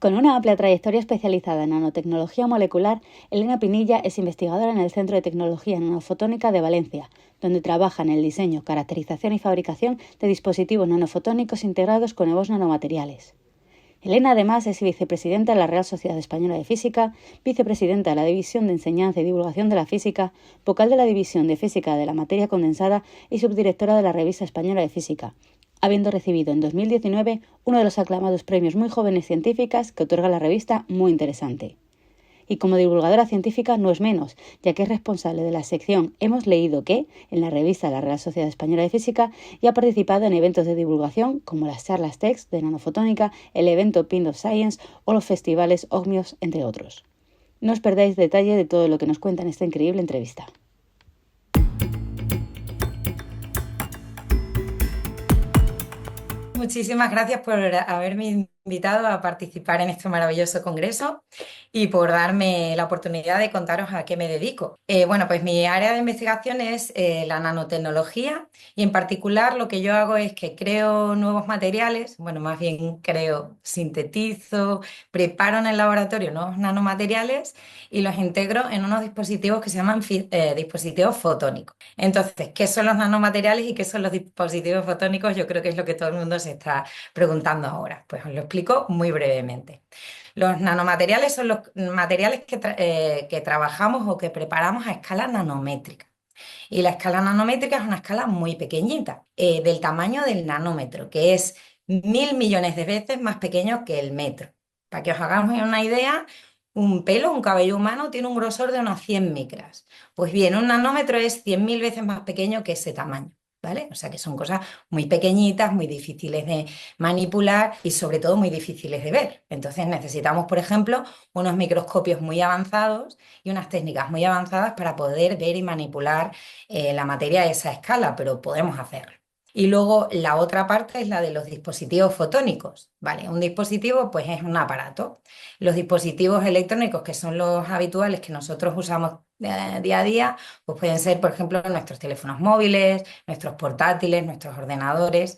Con una amplia trayectoria especializada en nanotecnología molecular, Elena Pinilla es investigadora en el Centro de Tecnología Nanofotónica de Valencia, donde trabaja en el diseño, caracterización y fabricación de dispositivos nanofotónicos integrados con nuevos nanomateriales. Elena además es vicepresidenta de la Real Sociedad Española de Física, vicepresidenta de la División de Enseñanza y Divulgación de la Física, vocal de la División de Física de la Materia Condensada y subdirectora de la Revista Española de Física, habiendo recibido en 2019 uno de los aclamados premios Muy Jóvenes Científicas que otorga la revista Muy Interesante. Y como divulgadora científica no es menos, ya que es responsable de la sección Hemos leído que, en la revista de la Real Sociedad Española de Física, y ha participado en eventos de divulgación como las charlas TEX de nanofotónica, el evento Pint of Science o los festivales OGMIOS, entre otros. No os perdáis detalle de todo lo que nos cuenta en esta increíble entrevista. Muchísimas gracias por haberme invitado a participar en este maravilloso congreso y por darme la oportunidad de contaros a qué me dedico. Bueno, pues mi área de investigación es la nanotecnología y en particular lo que yo hago es que creo nuevos materiales, bueno, más bien creo, sintetizo, preparo en el laboratorio nuevos nanomateriales y los integro en unos dispositivos que se llaman dispositivos fotónicos. Entonces, ¿qué son los nanomateriales y qué son los dispositivos fotónicos? Yo creo que es lo que todo el mundo se está preguntando ahora. Pues os lo explico muy brevemente. Los nanomateriales son los materiales que trabajamos o que preparamos a escala nanométrica. Y la escala nanométrica es una escala muy pequeñita, del tamaño del nanómetro, que es 1.000 millones de veces más pequeño que el metro. Para que os hagamos una idea, un pelo, un cabello humano, tiene un grosor de unos 100 micras. Pues bien, un nanómetro es 100.000 veces más pequeño que ese tamaño. ¿Vale? O sea que son cosas muy pequeñitas, muy difíciles de manipular y sobre todo muy difíciles de ver. Entonces necesitamos, por ejemplo, unos microscopios muy avanzados y unas técnicas muy avanzadas para poder ver y manipular la materia a esa escala, pero podemos hacerlo. Y luego la otra parte es la de los dispositivos fotónicos, ¿vale? Un dispositivo pues es un aparato. Los dispositivos electrónicos, que son los habituales que nosotros usamos día a día, pues pueden ser, por ejemplo, nuestros teléfonos móviles, nuestros portátiles, nuestros ordenadores.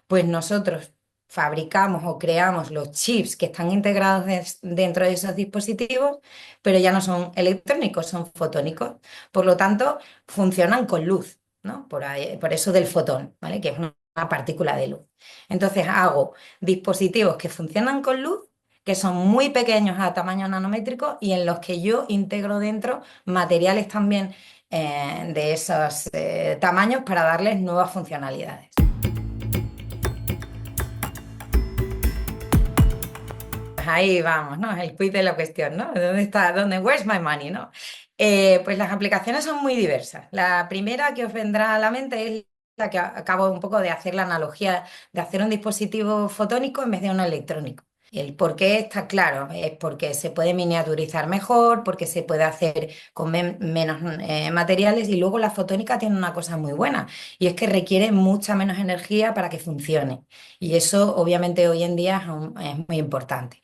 Pues nosotros fabricamos o creamos los chips que están integrados dentro de esos dispositivos, pero ya no son electrónicos, son fotónicos. Por lo tanto, funcionan con luz, ¿no? Por eso del fotón, ¿vale? Que es una partícula de luz. Entonces hago dispositivos que funcionan con luz, que son muy pequeños a tamaño nanométrico y en los que yo integro dentro materiales también de esos tamaños para darles nuevas funcionalidades. Ahí vamos, ¿no? El quiz de la cuestión, ¿no? ¿Dónde está? ¿Where's my money, ¿no? Pues las aplicaciones son muy diversas. La primera que os vendrá a la mente es la que acabo un poco de hacer la analogía de hacer un dispositivo fotónico en vez de uno electrónico. El por qué está claro, es porque se puede miniaturizar mejor, porque se puede hacer con menos materiales y luego la fotónica tiene una cosa muy buena y es que requiere mucha menos energía para que funcione. Y eso obviamente hoy en día es muy importante.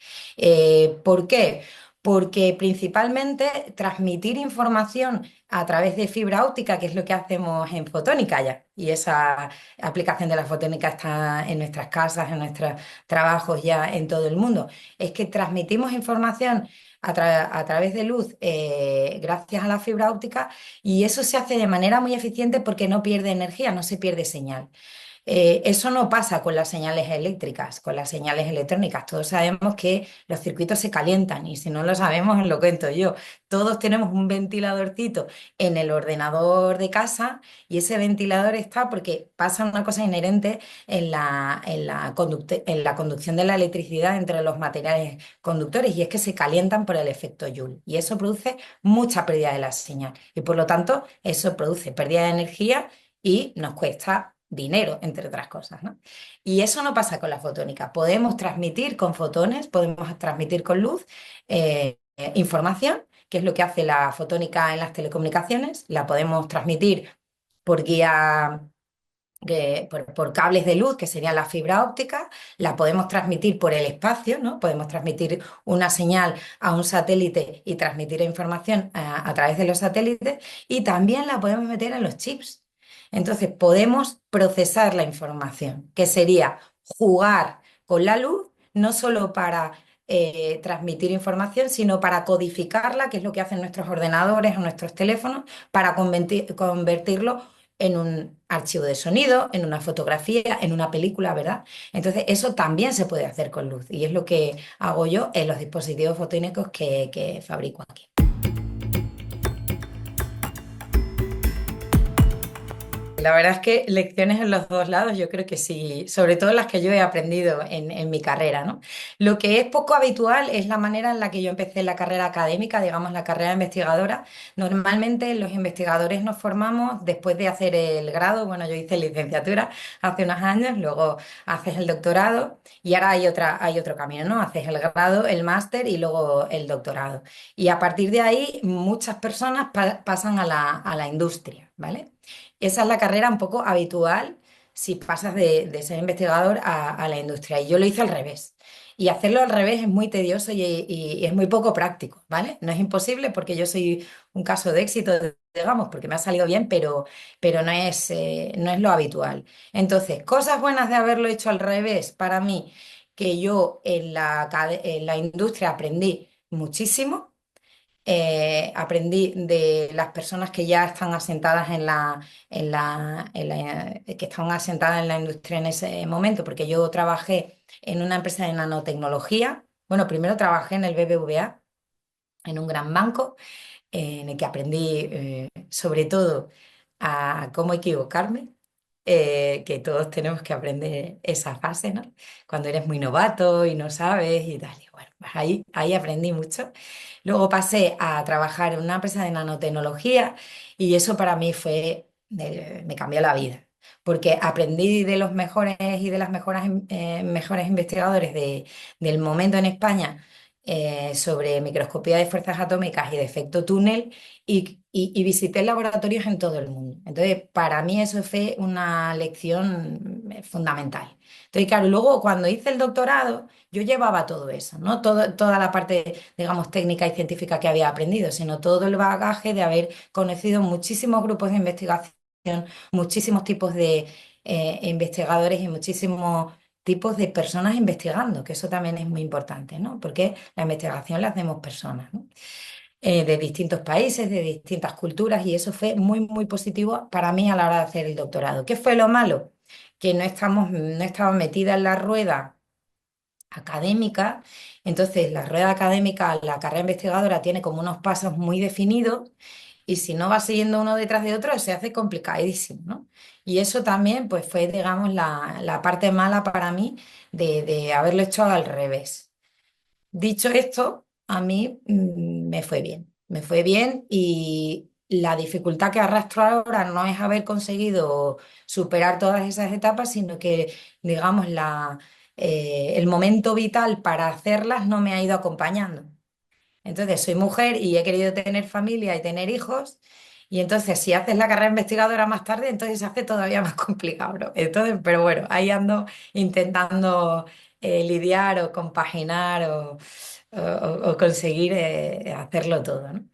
¿Por qué? Porque principalmente transmitir información a través de fibra óptica, que es lo que hacemos en fotónica ya, y esa aplicación de la fotónica está en nuestras casas, en nuestros trabajos ya en todo el mundo, es que transmitimos información a través de luz gracias a la fibra óptica y eso se hace de manera muy eficiente porque no pierde energía, no se pierde señal. Eso no pasa con las señales eléctricas, con las señales electrónicas. Todos sabemos que los circuitos se calientan y si no lo sabemos, os lo cuento yo. Todos tenemos un ventiladorcito en el ordenador de casa y ese ventilador está porque pasa una cosa inherente en la conducción de la electricidad entre los materiales conductores y es que se calientan por el efecto Joule y eso produce mucha pérdida de la señal y por lo tanto eso produce pérdida de energía y nos cuesta dinero, entre otras cosas, ¿no? Y eso no pasa con la fotónica. Podemos transmitir con fotones, podemos transmitir con luz información, que es lo que hace la fotónica en las telecomunicaciones. La podemos transmitir por guía, por cables de luz, que serían la fibra óptica. La podemos transmitir por el espacio, ¿no? Podemos transmitir una señal a un satélite y transmitir información a través de los satélites. Y también la podemos meter en los chips. Entonces podemos procesar la información, que sería jugar con la luz, no solo para transmitir información, sino para codificarla, que es lo que hacen nuestros ordenadores o nuestros teléfonos, para convertirlo en un archivo de sonido, en una fotografía, en una película, ¿verdad? Entonces, eso también se puede hacer con luz y es lo que hago yo en los dispositivos fotónicos que fabrico aquí. La verdad es que lecciones en los dos lados, yo creo que sí, sobre todo las que yo he aprendido en mi carrera, ¿no? Lo que es poco habitual es la manera en la que yo empecé la carrera académica, digamos la carrera investigadora. Normalmente los investigadores nos formamos después de hacer el grado, bueno, yo hice licenciatura hace unos años, luego haces el doctorado y ahora hay otro camino, ¿no? Haces el grado, el máster y luego el doctorado. Y a partir de ahí muchas personas pasan a la industria, ¿vale? Esa es la carrera un poco habitual si pasas de ser investigador a la industria. Y yo lo hice al revés. Y hacerlo al revés es muy tedioso y es muy poco práctico, ¿vale? No es imposible porque yo soy un caso de éxito, digamos, porque me ha salido bien, pero no es lo habitual. Entonces, cosas buenas de haberlo hecho al revés, para mí, que yo en la industria aprendí muchísimo. Aprendí de las personas que ya están asentadas que estaban asentadas en la industria en ese momento, porque yo trabajé en una empresa de nanotecnología. Bueno, primero trabajé en el BBVA, en un gran banco, en el que aprendí sobre todo a cómo equivocarme, que todos tenemos que aprender esa fase, ¿no? Cuando eres muy novato y no sabes y tal. Y bueno, pues ahí aprendí mucho. Luego pasé a trabajar en una empresa de nanotecnología y eso para mí me cambió la vida. Porque aprendí de los mejores y de las mejores investigadores del momento en España sobre microscopía de fuerzas atómicas y de efecto túnel y visité laboratorios en todo el mundo. Entonces, para mí eso fue una lección fundamental. Entonces, claro, luego cuando hice el doctorado, yo llevaba todo eso, ¿no? Toda la parte, digamos, técnica y científica que había aprendido, sino todo el bagaje de haber conocido muchísimos grupos de investigación, muchísimos tipos de investigadores y muchísimos tipos de personas investigando, que eso también es muy importante, ¿no? Porque la investigación la hacemos personas, ¿no? De distintos países, de distintas culturas, y eso fue muy, muy positivo para mí a la hora de hacer el doctorado. ¿Qué fue lo malo? Que no estaba metida en la rueda académica, entonces la rueda académica, la carrera investigadora tiene como unos pasos muy definidos y si no va siguiendo uno detrás de otro se hace complicadísimo, ¿no? Y eso también pues fue, digamos, la parte mala para mí de haberlo hecho al revés. Dicho esto, a mí me fue bien y la dificultad que arrastro ahora no es haber conseguido superar todas esas etapas, sino que, digamos, el momento vital para hacerlas no me ha ido acompañando. Entonces, soy mujer y he querido tener familia y tener hijos. Y entonces, si haces la carrera investigadora más tarde, entonces se hace todavía más complicado, ¿no? Entonces, pero bueno, ahí ando intentando lidiar o compaginar o conseguir hacerlo todo, ¿no?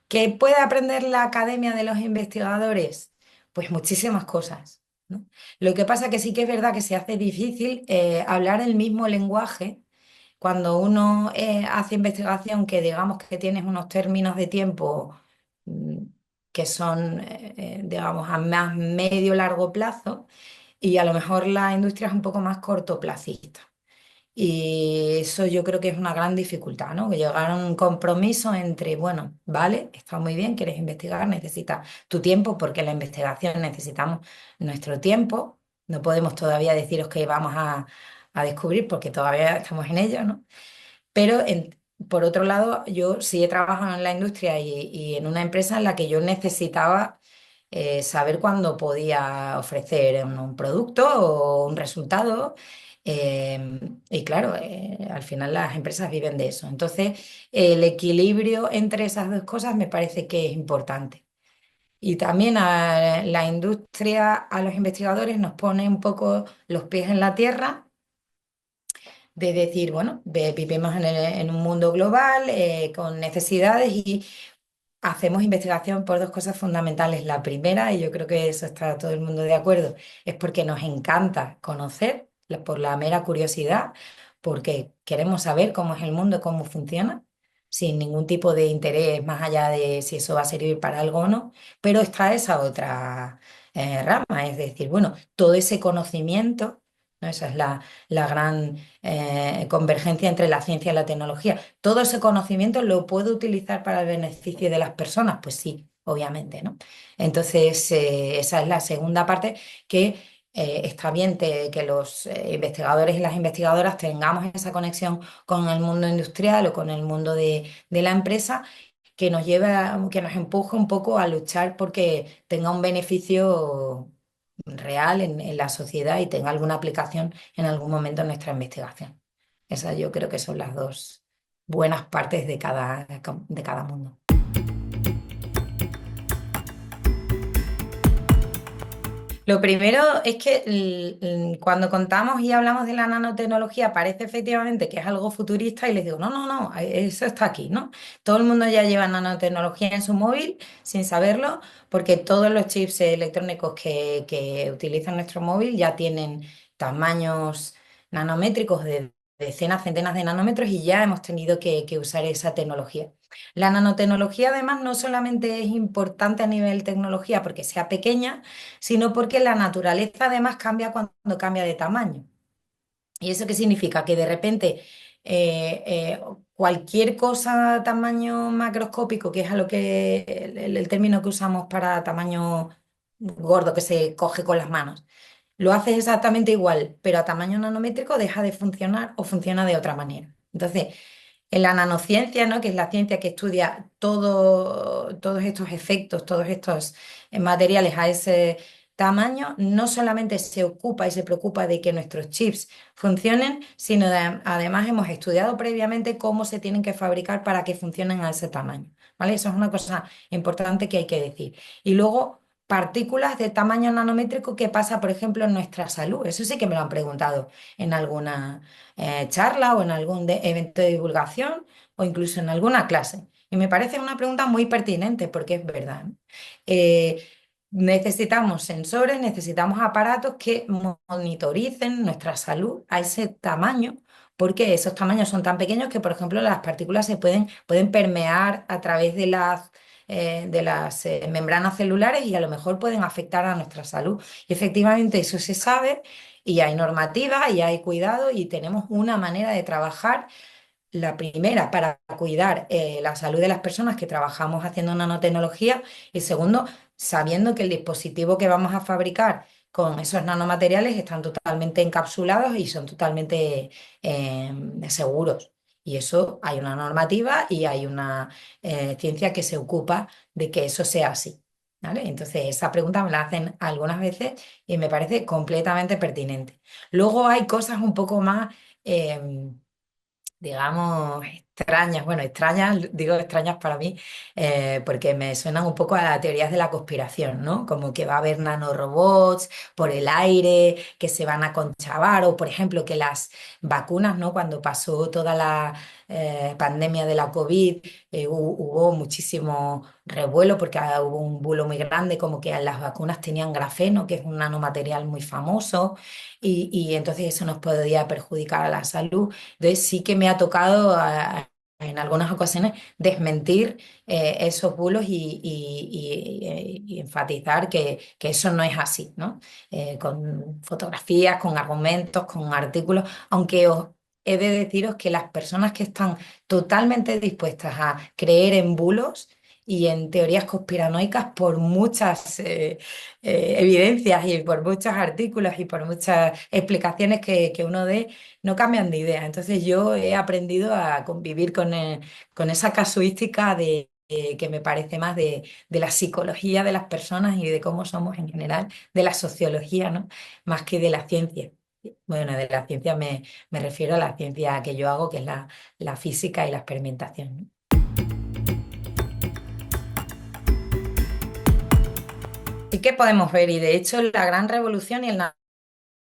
¿Qué puede aprender la academia de los investigadores? Pues muchísimas cosas, ¿no? Lo que pasa que sí que es verdad que se hace difícil hablar el mismo lenguaje cuando uno hace investigación que digamos que tienes unos términos de tiempo mm, que son, digamos, a más medio largo plazo y a lo mejor la industria es un poco más cortoplacista. Y eso yo creo que es una gran dificultad, ¿no? Que llegar a un compromiso entre, bueno, vale, está muy bien, quieres investigar, necesitas tu tiempo, porque en la investigación necesitamos nuestro tiempo. No podemos todavía deciros que vamos a descubrir porque todavía estamos en ello, ¿no? Pero por otro lado, yo sí he trabajado en la industria y en una empresa en la que yo necesitaba saber cuándo podía ofrecer un producto o un resultado. Y claro, al final las empresas viven de eso. Entonces, el equilibrio entre esas dos cosas me parece que es importante. Y también a la industria, a los investigadores nos pone un poco los pies en la tierra de decir, bueno, vivimos en un mundo global con necesidades y hacemos investigación por dos cosas fundamentales. La primera, y yo creo que eso está todo el mundo de acuerdo, es porque nos encanta conocer por la mera curiosidad, porque queremos saber cómo es el mundo, cómo funciona, sin ningún tipo de interés más allá de si eso va a servir para algo o no, pero está esa otra rama, es decir, bueno, todo ese conocimiento, ¿no? Esa es la gran convergencia entre la ciencia y la tecnología. ¿Todo ese conocimiento lo puedo utilizar para el beneficio de las personas? Pues sí, obviamente, ¿no? Entonces, esa es la segunda parte que está bien que los investigadores y las investigadoras tengamos esa conexión con el mundo industrial o con el mundo de la empresa que nos lleva, que nos empuje un poco a luchar porque tenga un beneficio real en la sociedad y tenga alguna aplicación en algún momento en nuestra investigación. Esas yo creo que son las dos buenas partes de cada mundo. Lo primero es que cuando contamos y hablamos de la nanotecnología parece efectivamente que es algo futurista y les digo, no, no, no, eso está aquí, ¿no? Todo el mundo ya lleva nanotecnología en su móvil sin saberlo, porque todos los chips electrónicos que utilizan nuestro móvil ya tienen tamaños nanométricos de decenas, centenas de nanómetros y ya hemos tenido que usar esa tecnología. La nanotecnología además no solamente es importante a nivel tecnología porque sea pequeña, sino porque la naturaleza además cambia cuando cambia de tamaño. ¿Y eso qué significa? Que de repente cualquier cosa tamaño macroscópico, que es a lo que el término que usamos para tamaño gordo que se coge con las manos, lo haces exactamente igual, pero a tamaño nanométrico deja de funcionar o funciona de otra manera. Entonces, en la nanociencia, ¿no? Que es la ciencia que estudia todos estos efectos, todos estos materiales a ese tamaño, no solamente se ocupa y se preocupa de que nuestros chips funcionen, sino además hemos estudiado previamente cómo se tienen que fabricar para que funcionen a ese tamaño, ¿vale? Eso es una cosa importante que hay que decir. Y luego, partículas de tamaño nanométrico que pasa, por ejemplo, en nuestra salud. Eso sí que me lo han preguntado en alguna charla o en algún evento de divulgación o incluso en alguna clase. Y me parece una pregunta muy pertinente porque es verdad, ¿no? Eh, necesitamos sensores, necesitamos aparatos que monitoricen nuestra salud a ese tamaño, porque esos tamaños son tan pequeños que, por ejemplo, las partículas pueden permear a través de las membranas celulares y a lo mejor pueden afectar a nuestra salud. Y efectivamente eso se sabe y hay normativa y hay cuidado y tenemos una manera de trabajar. La primera, para cuidar la salud de las personas que trabajamos haciendo nanotecnología y segundo, sabiendo que el dispositivo que vamos a fabricar con esos nanomateriales están totalmente encapsulados y son totalmente seguros. Y eso hay una normativa y hay una ciencia que se ocupa de que eso sea así. ¿Vale? Entonces, esa pregunta me la hacen algunas veces y me parece completamente pertinente. Luego hay cosas un poco más... digamos, extrañas. Bueno, extrañas, digo extrañas para mí, porque me suenan un poco a las teorías de la conspiración, ¿no? Como que va a haber nanorobots por el aire, que se van a conchavar, o por ejemplo, que las vacunas, ¿no? Cuando pasó toda la pandemia de la COVID, hubo muchísimo revuelo porque hubo un bulo muy grande, como que las vacunas tenían grafeno, que es un nanomaterial muy famoso, y entonces eso nos podía perjudicar a la salud. Entonces sí que me ha tocado en algunas ocasiones desmentir esos bulos y enfatizar que eso no es así, ¿no? Con fotografías, con argumentos, con artículos, aunque os he de deciros que las personas que están totalmente dispuestas a creer en bulos y en teorías conspiranoicas por muchas evidencias y por muchos artículos y por muchas explicaciones que uno dé, no cambian de idea. Entonces yo he aprendido a convivir con esa casuística que me parece más de la psicología de las personas y de cómo somos en general, de la sociología, ¿no? Más que de la ciencia. Bueno, de la ciencia me refiero a la ciencia que yo hago, que es la física y la experimentación, ¿no? ¿Y qué podemos ver? Y de hecho la gran revolución y el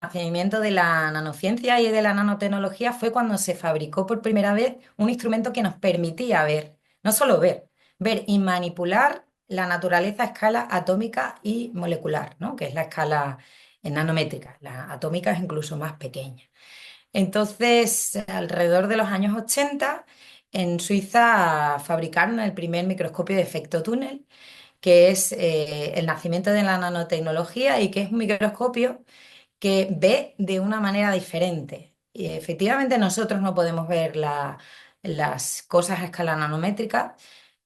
nacimiento de la nanociencia y de la nanotecnología fue cuando se fabricó por primera vez un instrumento que nos permitía ver, no solo ver y manipular la naturaleza a escala atómica y molecular, ¿no? Que es la escala nanométrica. La atómica es incluso más pequeña. Entonces, alrededor de los años 80, en Suiza fabricaron el primer microscopio de efecto túnel, que es el nacimiento de la nanotecnología y que es un microscopio que ve de una manera diferente. Y efectivamente nosotros no podemos ver las cosas a escala nanométrica,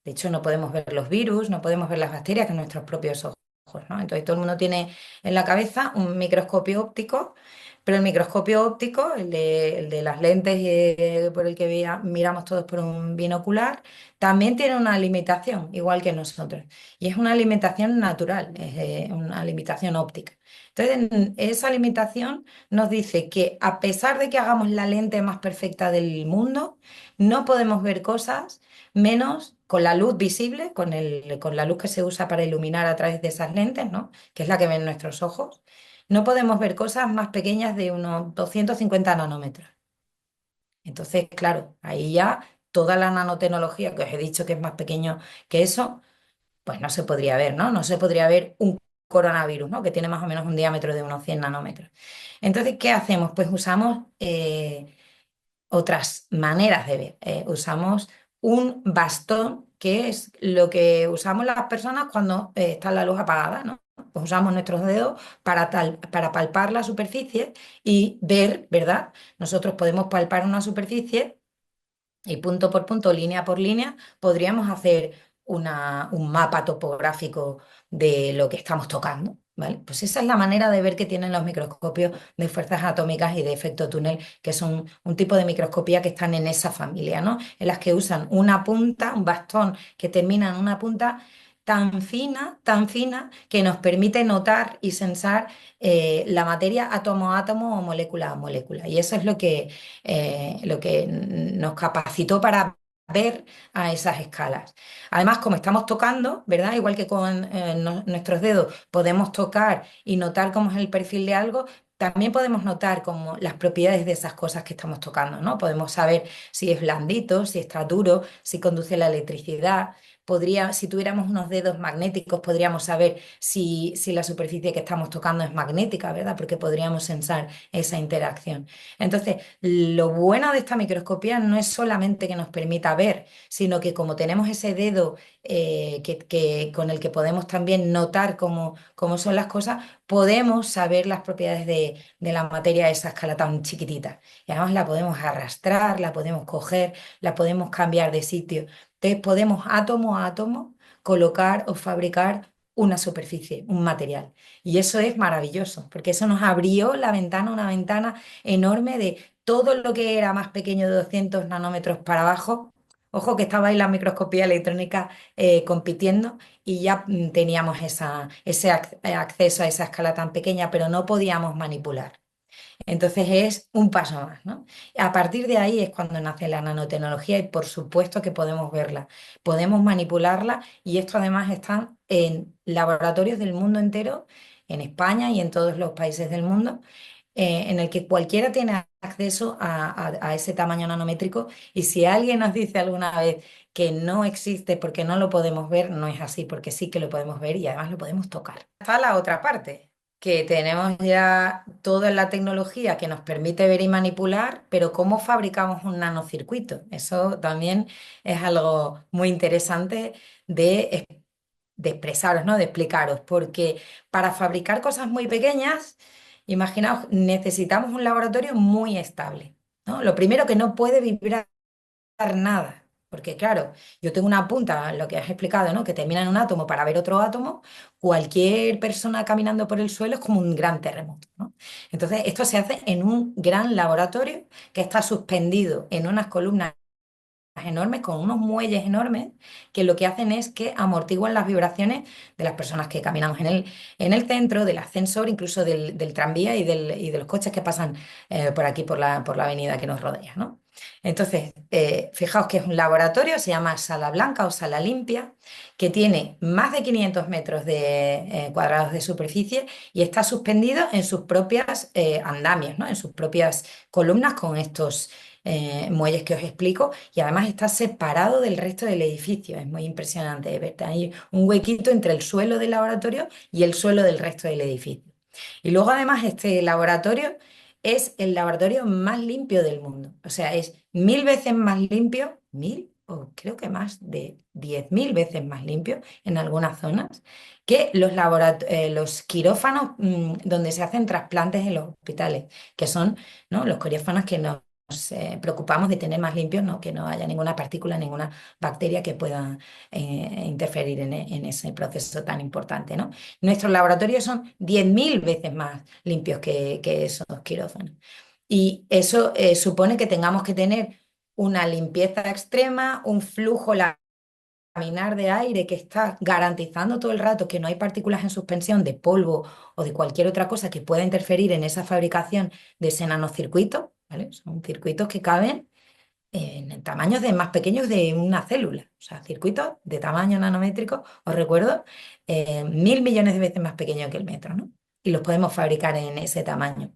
de hecho no podemos ver los virus, no podemos ver las bacterias con nuestros propios ojos, ¿no? Entonces todo el mundo tiene en la cabeza un microscopio óptico, pero el microscopio óptico, el de las lentes por el que miramos todos por un binocular, también tiene una limitación, igual que nosotros. Y es una limitación natural, es una limitación óptica. Entonces, esa limitación nos dice que a pesar de que hagamos la lente más perfecta del mundo, no podemos ver cosas menos con la luz visible, con la luz que se usa para iluminar a través de esas lentes, ¿no? Que es la que ven nuestros ojos. No podemos ver cosas más pequeñas de unos 250 nanómetros. Entonces, claro, ahí ya toda la nanotecnología que os he dicho que es más pequeño que eso, pues no se podría ver, ¿no? No se podría ver un coronavirus, ¿no? Que tiene más o menos un diámetro de unos 100 nanómetros. Entonces, ¿qué hacemos? Pues usamos otras maneras de ver. Usamos un bastón, que es lo que usamos las personas cuando está la luz apagada, ¿no? Pues usamos nuestros dedos para palpar la superficie y ver, ¿verdad? Nosotros podemos palpar una superficie y punto por punto, línea por línea, podríamos hacer un mapa topográfico de lo que estamos tocando, ¿vale? Pues esa es la manera de ver que tienen los microscopios de fuerzas atómicas y de efecto túnel, que son un tipo de microscopía que están en esa familia, ¿no? En las que usan una punta, un bastón que termina en una punta tan fina, que nos permite notar y sensar la materia átomo a átomo o molécula a molécula. Y eso es lo que nos capacitó para ver a esas escalas. Además, como estamos tocando, ¿verdad? Igual que con nuestros dedos podemos tocar y notar cómo es el perfil de algo, también podemos notar como las propiedades de esas cosas que estamos tocando, ¿no? Podemos saber si es blandito, si está duro, si conduce la electricidad. Si tuviéramos unos dedos magnéticos, podríamos saber si la superficie que estamos tocando es magnética, ¿verdad? Porque podríamos sensar esa interacción. Entonces, lo bueno de esta microscopía no es solamente que nos permita ver, sino que como tenemos ese dedo con el que podemos también notar cómo son las cosas, podemos saber las propiedades de la materia a esa escala tan chiquitita. Y además la podemos arrastrar, la podemos coger, la podemos cambiar de sitio. Entonces podemos átomo a átomo colocar o fabricar una superficie, un material. Y eso es maravilloso, porque eso nos abrió la ventana, una ventana enorme de todo lo que era más pequeño de 200 nanómetros para abajo. Ojo que estaba ahí la microscopía electrónica compitiendo y ya teníamos ese acceso a esa escala tan pequeña, pero no podíamos manipular. Entonces es un paso más, ¿no? A partir de ahí es cuando nace la nanotecnología y por supuesto que podemos verla, podemos manipularla y esto además está en laboratorios del mundo entero, en España y en todos los países del mundo, en el que cualquiera tiene acceso a ese tamaño nanométrico y si alguien nos dice alguna vez que no existe porque no lo podemos ver, no es así, porque sí que lo podemos ver y además lo podemos tocar. Está la otra parte, que tenemos ya toda la tecnología que nos permite ver y manipular, pero ¿cómo fabricamos un nanocircuito? Eso también es algo muy interesante de, de expresaros, ¿no? De explicaros, porque para fabricar cosas muy pequeñas, imaginaos, necesitamos un laboratorio muy estable, ¿no? Lo primero que no puede vibrar nada. Porque claro, yo tengo una punta, lo que has explicado, ¿no? Que termina en un átomo para ver otro átomo. Cualquier persona caminando por el suelo es como un gran terremoto, ¿no? Entonces, esto se hace en un gran laboratorio que está suspendido en unas columnas enormes, con unos muelles enormes, que lo que hacen es que amortiguan las vibraciones de las personas que caminamos en el centro, del ascensor, incluso del tranvía y de los coches que pasan por aquí, por la avenida que nos rodea, ¿no? Entonces, fijaos que es un laboratorio, se llama Sala Blanca o Sala Limpia, que tiene más de 500 metros cuadrados de superficie y está suspendido en sus propias andamios, ¿no? En sus propias columnas con estos muelles que os explico y además está separado del resto del edificio. Es muy impresionante de ver. Hay un huequito entre el suelo del laboratorio y el suelo del resto del edificio. Y luego además este laboratorio es el laboratorio más limpio del mundo. O sea, es 1000 veces más limpio, 1000 o creo que más de 10.000 veces más limpio en algunas zonas que los quirófanos donde se hacen trasplantes en los hospitales, que son, ¿no?, los quirófanos que nos preocupamos de tener más limpios, ¿no?, que no haya ninguna partícula, ninguna bacteria que pueda interferir en ese proceso tan importante, ¿no? Nuestros laboratorios son 10.000 veces más limpios que esos quirófanos. Y eso supone que tengamos que tener una limpieza extrema, un flujo laminar de aire que está garantizando todo el rato que no hay partículas en suspensión de polvo o de cualquier otra cosa que pueda interferir en esa fabricación de ese nanocircuito, ¿vale? Son circuitos que caben en tamaños más pequeños de una célula, o sea, circuitos de tamaño nanométrico, os recuerdo, 1.000 millones de veces más pequeño que el metro, ¿no? Y los podemos fabricar en ese tamaño.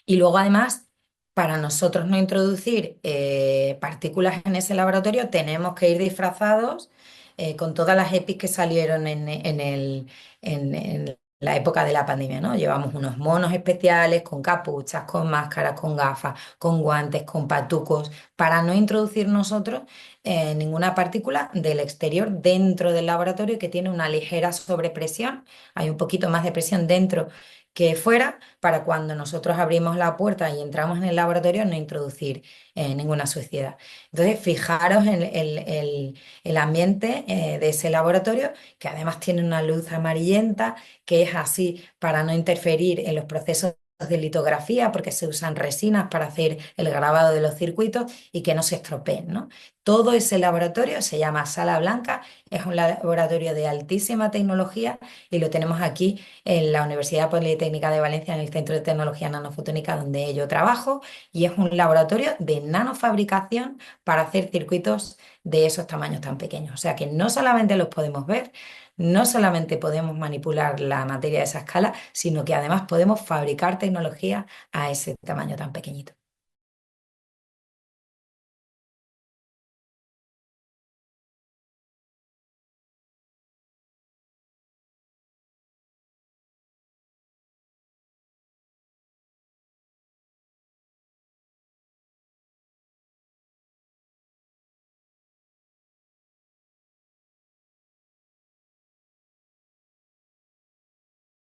Y luego, además, para nosotros no introducir partículas en ese laboratorio, tenemos que ir disfrazados con todas las EPIs que salieron en la época de la pandemia, ¿no? Llevamos unos monos especiales con capuchas, con máscaras, con gafas, con guantes, con patucos, para no introducir nosotros ninguna partícula del exterior dentro del laboratorio que tiene una ligera sobrepresión. Hay un poquito más de presión dentro que fuera, para cuando nosotros abrimos la puerta y entramos en el laboratorio no introducir ninguna suciedad. Entonces, fijaros en el ambiente de ese laboratorio, que además tiene una luz amarillenta, que es así para no interferir en los procesos de litografía, porque se usan resinas para hacer el grabado de los circuitos y que no se estropeen, ¿no? Todo ese laboratorio se llama Sala Blanca, es un laboratorio de altísima tecnología y lo tenemos aquí en la Universidad Politécnica de Valencia, en el Centro de Tecnología Nanofotónica, donde yo trabajo, y es un laboratorio de nanofabricación para hacer circuitos de esos tamaños tan pequeños. O sea que no solamente los podemos ver, no solamente podemos manipular la materia de esa escala, sino que además podemos fabricar tecnología a ese tamaño tan pequeñito.